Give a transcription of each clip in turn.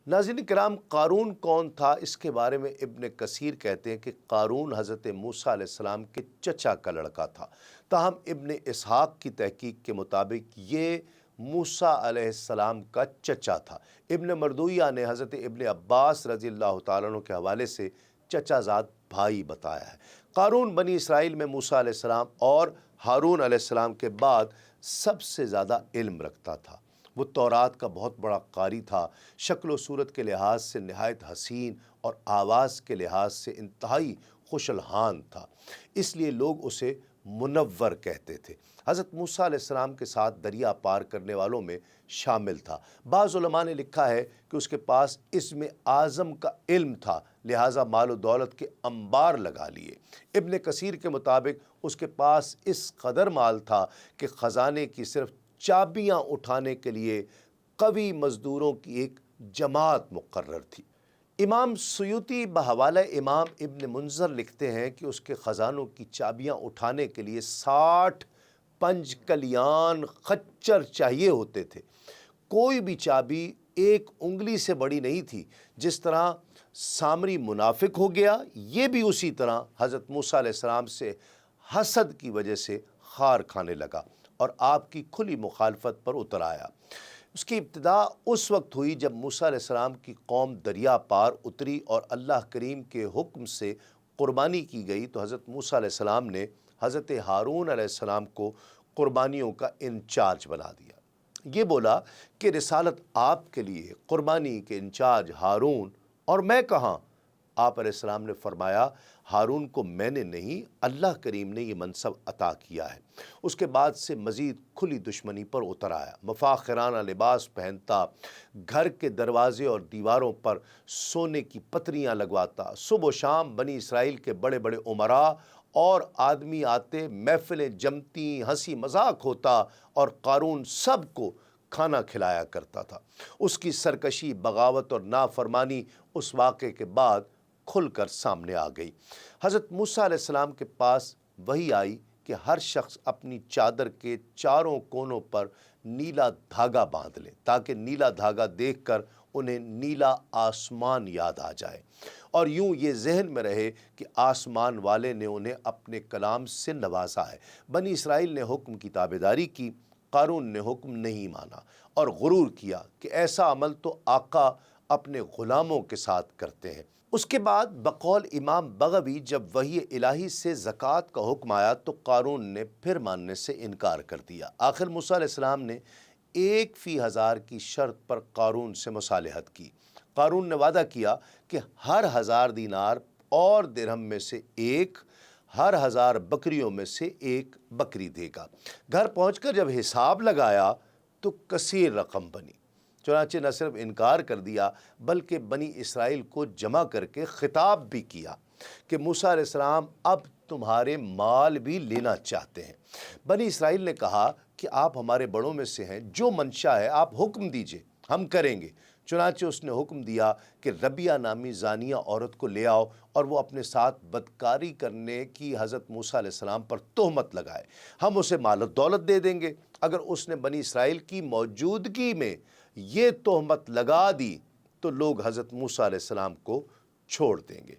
ناظرین کرام، قارون کون تھا؟ اس کے بارے میں ابن کثیر کہتے ہیں کہ قارون حضرت موسیٰ علیہ السلام کے چچا کا لڑکا تھا، تاہم ابن اسحاق کی تحقیق کے مطابق یہ موسیٰ علیہ السلام کا چچا تھا۔ ابن مردویہ نے حضرت ابن عباس رضی اللہ تعالیٰ عنہ کے حوالے سے چچا زاد بھائی بتایا ہے۔ قارون بنی اسرائیل میں موسیٰ علیہ السلام اور ہارون علیہ السلام کے بعد سب سے زیادہ علم رکھتا تھا۔ وہ تورات کا بہت بڑا قاری تھا، شکل و صورت کے لحاظ سے نہایت حسین اور آواز کے لحاظ سے انتہائی خوش الحان تھا، اس لیے لوگ اسے منور کہتے تھے۔ حضرت موسیٰ علیہ السلام کے ساتھ دریا پار کرنے والوں میں شامل تھا۔ بعض علماء نے لکھا ہے کہ اس کے پاس اسم اعظم کا علم تھا، لہٰذا مال و دولت کے انبار لگا لیے۔ ابن کثیر کے مطابق اس کے پاس اس قدر مال تھا کہ خزانے کی صرف چابیاں اٹھانے کے لیے قوی مزدوروں کی ایک جماعت مقرر تھی۔ امام سیوطی بحوالہ امام ابن منذر لکھتے ہیں کہ اس کے خزانوں کی چابیاں اٹھانے کے لیے 60 پنج کلیان خچر چاہیے ہوتے تھے۔ کوئی بھی چابی ایک انگلی سے بڑی نہیں تھی۔ جس طرح سامری منافق ہو گیا، یہ بھی اسی طرح حضرت موسیٰ علیہ السلام سے حسد کی وجہ سے خار کھانے لگا اور آپ کی کھلی مخالفت پر اتر آیا۔ اس کی ابتدا اس وقت ہوئی جب موسیٰ علیہ السلام کی قوم دریا پار اتری اور اللہ کریم کے حکم سے قربانی کی گئی، تو حضرت موسیٰ علیہ السلام نے حضرت ہارون علیہ السلام کو قربانیوں کا انچارج بنا دیا۔ یہ بولا کہ رسالت آپ کے لیے، قربانی کے انچارج ہارون، اور میں کہاں؟ آپ علیہ السلام نے فرمایا، ہارون کو میں نے نہیں، اللہ کریم نے یہ منصب عطا کیا ہے۔ اس کے بعد سے مزید کھلی دشمنی پر اتر آیا، مفاخرانہ لباس پہنتا، گھر کے دروازے اور دیواروں پر سونے کی پتریاں لگواتا، صبح و شام بنی اسرائیل کے بڑے بڑے امراء اور آدمی آتے، محفلیں جمتی، ہنسی مذاق ہوتا اور قارون سب کو کھانا کھلایا کرتا تھا۔ اس کی سرکشی، بغاوت اور نافرمانی اس واقعے کے بعد کھل کر سامنے آ گئی۔ حضرت موسیٰ علیہ السلام کے پاس وحی آئی کہ ہر شخص اپنی چادر کے چاروں کونوں پر نیلا دھاگا باندھ لے، تاکہ نیلا دھاگا دیکھ کر انہیں نیلا آسمان یاد آ جائے اور یوں یہ ذہن میں رہے کہ آسمان والے نے انہیں اپنے کلام سے نوازا ہے۔ بنی اسرائیل نے حکم کی تابعداری کی، قارون نے حکم نہیں مانا اور غرور کیا کہ ایسا عمل تو آقا اپنے غلاموں کے ساتھ کرتے ہیں۔ اس کے بعد بقول امام بغوی جب وحی الہی سے زکوٰۃ کا حکم آیا تو قارون نے پھر ماننے سے انکار کر دیا۔ آخر موسیٰ علیہ السلام نے 1/1000 کی شرط پر قارون سے مصالحت کی۔ قارون نے وعدہ کیا کہ ہر 1000 دینار اور درہم میں سے ایک، ہر 1000 بکریوں میں سے ایک بکری دے گا۔ گھر پہنچ کر جب حساب لگایا تو کثیر رقم بنی۔ چنانچہ نہ صرف انکار کر دیا بلکہ بنی اسرائیل کو جمع کر کے خطاب بھی کیا کہ موسیٰ علیہ السلام اب تمہارے مال بھی لینا چاہتے ہیں۔ بنی اسرائیل نے کہا کہ آپ ہمارے بڑوں میں سے ہیں، جو منشا ہے آپ حکم دیجئے، ہم کریں گے۔ چنانچہ اس نے حکم دیا کہ ربیہ نامی زانیہ عورت کو لے آؤ اور وہ اپنے ساتھ بدکاری کرنے کی حضرت موسیٰ علیہ السلام پر تہمت لگائے، ہم اسے مال و دولت دے دیں گے۔ اگر اس نے بنی اسرائیل کی موجودگی میں یہ تہمت لگا دی تو لوگ حضرت موسیٰ علیہ السلام کو چھوڑ دیں گے۔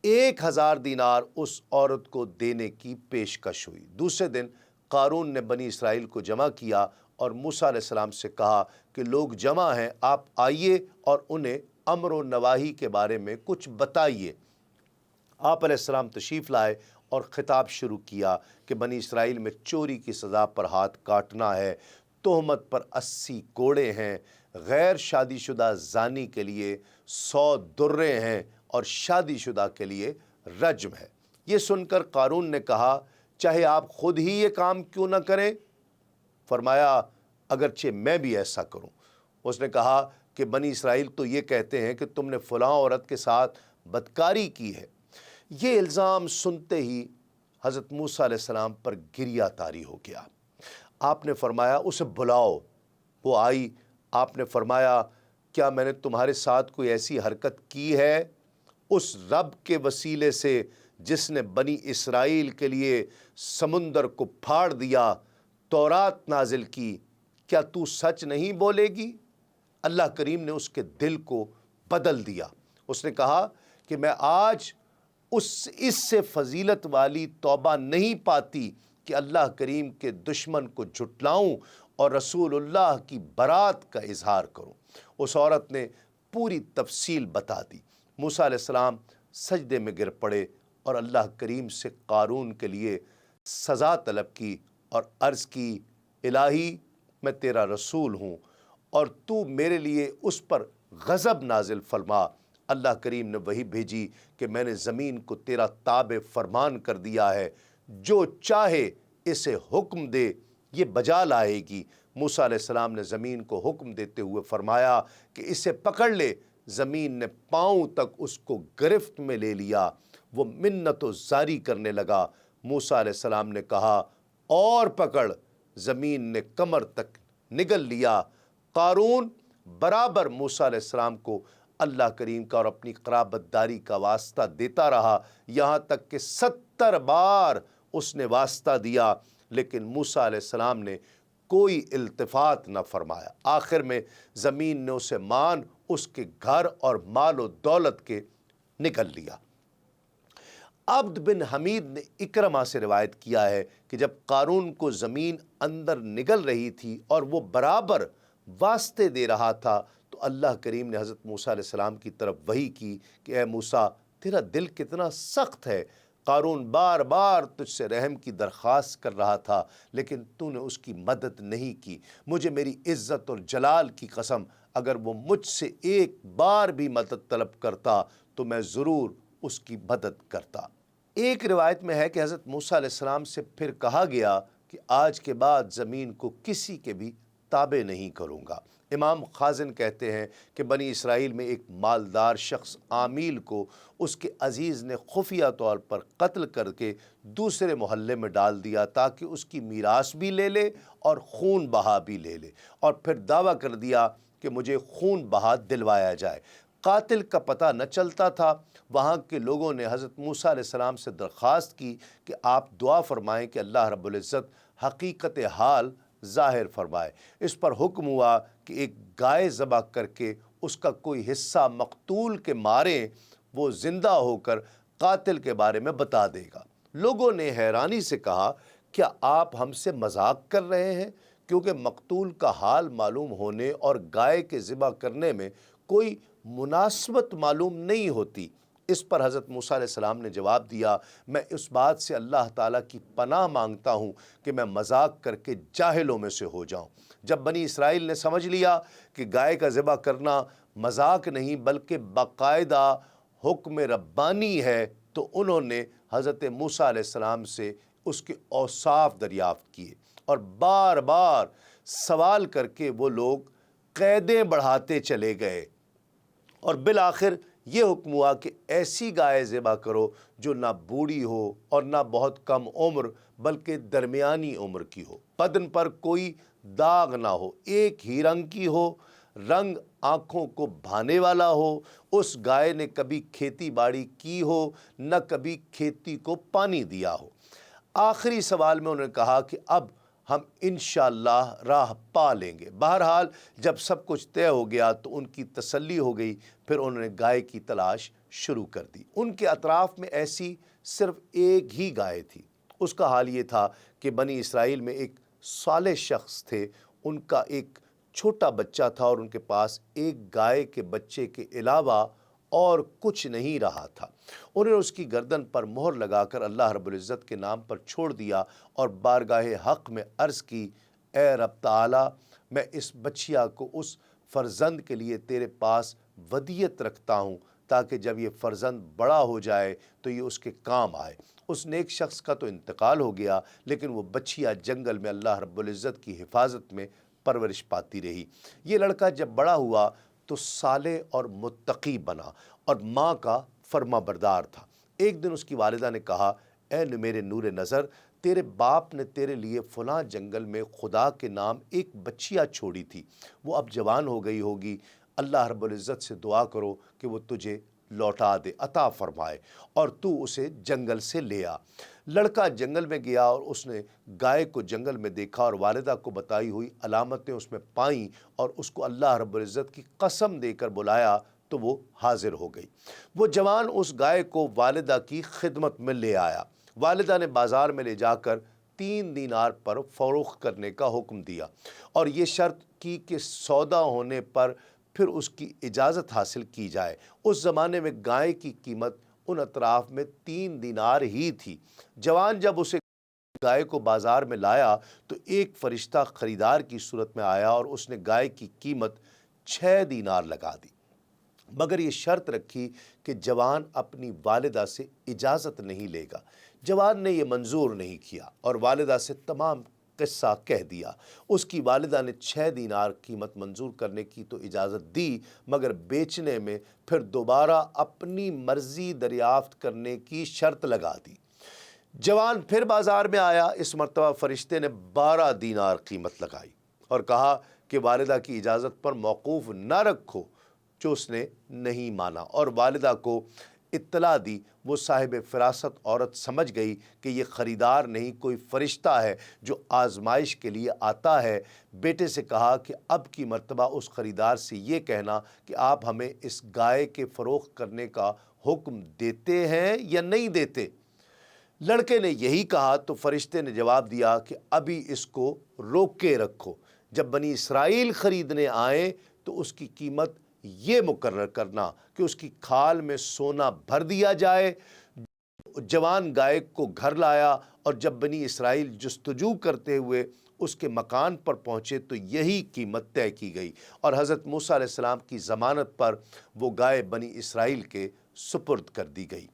1000 دینار اس عورت کو دینے کی پیشکش ہوئی۔ دوسرے دن قارون نے بنی اسرائیل کو جمع کیا اور موسیٰ علیہ السلام سے کہا کہ لوگ جمع ہیں، آپ آئیے اور انہیں امر و نواہی کے بارے میں کچھ بتائیے۔ آپ علیہ السلام تشریف لائے اور خطاب شروع کیا کہ بنی اسرائیل میں چوری کی سزا پر ہاتھ کاٹنا ہے، تہمت پر 80 کوڑے ہیں، غیر شادی شدہ زانی کے لیے 100 درے ہیں اور شادی شدہ کے لیے رجم ہے۔ یہ سن کر قارون نے کہا، چاہے آپ خود ہی یہ کام کیوں نہ کریں؟ فرمایا، اگرچہ میں بھی ایسا کروں۔ اس نے کہا کہ بنی اسرائیل تو یہ کہتے ہیں کہ تم نے فلاں عورت کے ساتھ بدکاری کی ہے۔ یہ الزام سنتے ہی حضرت موسیٰ علیہ السلام پر گریہ طاری ہو گیا۔ آپ نے فرمایا، اسے بلاؤ۔ وہ آئی۔ آپ نے فرمایا، کیا میں نے تمہارے ساتھ کوئی ایسی حرکت کی ہے؟ اس رب کے وسیلے سے جس نے بنی اسرائیل کے لیے سمندر کو پھاڑ دیا، تورات نازل کی، کیا تو سچ نہیں بولے گی؟ اللہ کریم نے اس کے دل کو بدل دیا۔ اس نے کہا کہ میں آج اس سے فضیلت والی توبہ نہیں پاتی کہ اللہ کریم کے دشمن کو جھٹلاؤں اور رسول اللہ کی برات کا اظہار کروں۔ اس عورت نے پوری تفصیل بتا دی۔ موسیٰ علیہ السلام سجدے میں گر پڑے اور اللہ کریم سے قارون کے لیے سزا طلب کی اور عرض کی، الہی میں تیرا رسول ہوں اور تو میرے لیے اس پر غضب نازل فرما۔ اللہ کریم نے وہی بھیجی کہ میں نے زمین کو تیرا تابع فرمان کر دیا ہے، جو چاہے اسے حکم دے یہ بجا لائے گی۔ موسیٰ علیہ السلام نے زمین کو حکم دیتے ہوئے فرمایا کہ اسے پکڑ لے۔ زمین نے پاؤں تک اس کو گرفت میں لے لیا۔ وہ منت و زاری کرنے لگا۔ موسیٰ علیہ السلام نے کہا اور پکڑ۔ زمین نے کمر تک نگل لیا۔ قارون برابر موسیٰ علیہ السلام کو اللہ کریم کا اور اپنی قرابت داری کا واسطہ دیتا رہا، یہاں تک کہ 70 بار اس نے واسطہ دیا، لیکن موسیٰ علیہ السلام نے کوئی التفات نہ فرمایا۔ آخر میں زمین نے اسے مان اس کے گھر اور مال و دولت کے نگل لیا۔ عبد بن حمید نے اکرمہ سے روایت کیا ہے کہ جب قارون کو زمین اندر نگل رہی تھی اور وہ برابر واسطے دے رہا تھا تو اللہ کریم نے حضرت موسیٰ علیہ السلام کی طرف وحی کی کہ اے موسیٰ، تیرا دل کتنا سخت ہے۔ قارون بار بار تجھ سے رحم کی درخواست کر رہا تھا، لیکن تو نے اس کی مدد نہیں کی۔ مجھے میری عزت اور جلال کی قسم، اگر وہ مجھ سے ایک بار بھی مدد طلب کرتا تو میں ضرور اس کی مدد کرتا۔ ایک روایت میں ہے کہ حضرت موسیٰ علیہ السلام سے پھر کہا گیا کہ آج کے بعد زمین کو کسی کے بھی تابع نہیں کروں گا۔ امام خازن کہتے ہیں کہ بنی اسرائیل میں ایک مالدار شخص عامیل کو اس کے عزیز نے خفیہ طور پر قتل کر کے دوسرے محلے میں ڈال دیا تاکہ اس کی میراث بھی لے لے اور خون بہا بھی لے لے، اور پھر دعویٰ کر دیا کہ مجھے خون بہا دلوایا جائے۔ قاتل کا پتہ نہ چلتا تھا۔ وہاں کے لوگوں نے حضرت موسیٰ علیہ السلام سے درخواست کی کہ آپ دعا فرمائیں کہ اللہ رب العزت حقیقت حال ظاہر فرمائے۔ اس پر حکم ہوا کہ ایک گائے ذبح کر کے اس کا کوئی حصہ مقتول کے ماریں، وہ زندہ ہو کر قاتل کے بارے میں بتا دے گا۔ لوگوں نے حیرانی سے کہا، کیا آپ ہم سے مذاق کر رہے ہیں؟ کیونکہ مقتول کا حال معلوم ہونے اور گائے کے ذبح کرنے میں کوئی مناسبت معلوم نہیں ہوتی۔ اس پر حضرت موسیٰ علیہ السلام نے جواب دیا، میں اس بات سے اللہ تعالیٰ کی پناہ مانگتا ہوں کہ میں مذاق کر کے جاہلوں میں سے ہو جاؤں۔ جب بنی اسرائیل نے سمجھ لیا کہ گائے کا ذبح کرنا مذاق نہیں بلکہ باقاعدہ حکم ربانی ہے، تو انہوں نے حضرت موسیٰ علیہ السلام سے اس کے اوصاف دریافت کیے اور بار بار سوال کر کے وہ لوگ قیدیں بڑھاتے چلے گئے، اور بالآخر یہ حکم ہوا کہ ایسی گائے ذبح کرو جو نہ بوڑھی ہو اور نہ بہت کم عمر بلکہ درمیانی عمر کی ہو، بدن پر کوئی داغ نہ ہو، ایک ہی رنگ کی ہو، رنگ آنکھوں کو بھانے والا ہو، اس گائے نے کبھی کھیتی باڑی کی ہو نہ کبھی کھیتی کو پانی دیا ہو۔ آخری سوال میں انہوں نے کہا کہ اب ہم انشاءاللہ راہ پا لیں گے۔ بہرحال جب سب کچھ طے ہو گیا تو ان کی تسلی ہو گئی، پھر انہوں نے گائے کی تلاش شروع کر دی۔ ان کے اطراف میں ایسی صرف ایک ہی گائے تھی۔ اس کا حال یہ تھا کہ بنی اسرائیل میں ایک صالح شخص تھے، ان کا ایک چھوٹا بچہ تھا اور ان کے پاس ایک گائے کے بچے کے علاوہ اور کچھ نہیں رہا تھا۔ انہوں نے اس کی گردن پر مہر لگا کر اللہ رب العزت کے نام پر چھوڑ دیا اور بارگاہ حق میں عرض کی، اے رب تعالی، میں اس بچیا کو اس فرزند کے لیے تیرے پاس ودیت رکھتا ہوں تاکہ جب یہ فرزند بڑا ہو جائے تو یہ اس کے کام آئے۔ اس نیک شخص کا تو انتقال ہو گیا، لیکن وہ بچیا جنگل میں اللہ رب العزت کی حفاظت میں پرورش پاتی رہی۔ یہ لڑکا جب بڑا ہوا تو صالح اور متقی بنا اور ماں کا فرما بردار تھا۔ ایک دن اس کی والدہ نے کہا، اے میرے نور نظر، تیرے باپ نے تیرے لیے فلاں جنگل میں خدا کے نام ایک بچیا چھوڑی تھی، وہ اب جوان ہو گئی ہوگی، اللہ رب العزت سے دعا کرو کہ وہ تجھے لوٹا دے، عطا فرمائے، اور تو اسے جنگل سے لے آ۔ لڑکا جنگل میں گیا اور اس نے گائے کو جنگل میں دیکھا اور والدہ کو بتائی ہوئی علامتیں اس میں پائیں اور اس کو اللہ رب العزت کی قسم دے کر بلایا تو وہ حاضر ہو گئی۔ وہ جوان اس گائے کو والدہ کی خدمت میں لے آیا۔ والدہ نے بازار میں لے جا کر 3 دینار پر فروخت کرنے کا حکم دیا اور یہ شرط کی کہ سودا ہونے پر پھر اس کی اجازت حاصل کی جائے۔ اس زمانے میں گائے کی قیمت ان اطراف میں 3 دینار ہی تھی۔ جوان جب اسے گائے کو بازار میں لایا تو ایک فرشتہ خریدار کی صورت میں آیا اور اس نے گائے کی قیمت 6 دینار لگا دی، مگر یہ شرط رکھی کہ جوان اپنی والدہ سے اجازت نہیں لے گا۔ جوان نے یہ منظور نہیں کیا اور والدہ سے تمام قصہ کہہ دیا۔ اس کی والدہ نے 6 دینار قیمت منظور کرنے کی تو اجازت دی، مگر بیچنے میں پھر دوبارہ اپنی مرضی دریافت کرنے کی شرط لگا دی۔ جوان پھر بازار میں آیا۔ اس مرتبہ فرشتے نے 12 دینار قیمت لگائی اور کہا کہ والدہ کی اجازت پر موقوف نہ رکھو، جو اس نے نہیں مانا اور والدہ کو اطلاع دی۔ وہ صاحب فراست عورت سمجھ گئی کہ یہ خریدار نہیں کوئی فرشتہ ہے جو آزمائش کے لیے آتا ہے۔ بیٹے سے کہا کہ اب کی مرتبہ اس خریدار سے یہ کہنا کہ آپ ہمیں اس گائے کے فروخت کرنے کا حکم دیتے ہیں یا نہیں دیتے۔ لڑکے نے یہی کہا تو فرشتے نے جواب دیا کہ ابھی اس کو روک کے رکھو، جب بنی اسرائیل خریدنے آئیں تو اس کی قیمت یہ مقرر کرنا کہ اس کی کھال میں سونا بھر دیا جائے۔ جوان گائے کو گھر لایا اور جب بنی اسرائیل جستجو کرتے ہوئے اس کے مکان پر پہنچے تو یہی قیمت طے کی گئی اور حضرت موسیٰ علیہ السلام کی ضمانت پر وہ گائے بنی اسرائیل کے سپرد کر دی گئی۔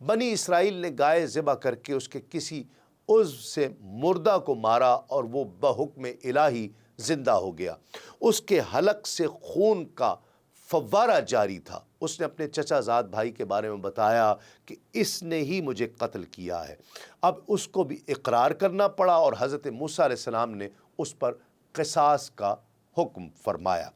بنی اسرائیل نے گائے ذبح کر کے اس کے کسی عضو سے مردہ کو مارا اور وہ بحکم الہی زندہ ہو گیا۔ اس کے حلق سے خون کا فوارہ جاری تھا۔ اس نے اپنے چچا زاد بھائی کے بارے میں بتایا کہ اس نے ہی مجھے قتل کیا ہے۔ اب اس کو بھی اقرار کرنا پڑا اور حضرت موسیٰ علیہ السلام نے اس پر قصاص کا حکم فرمایا۔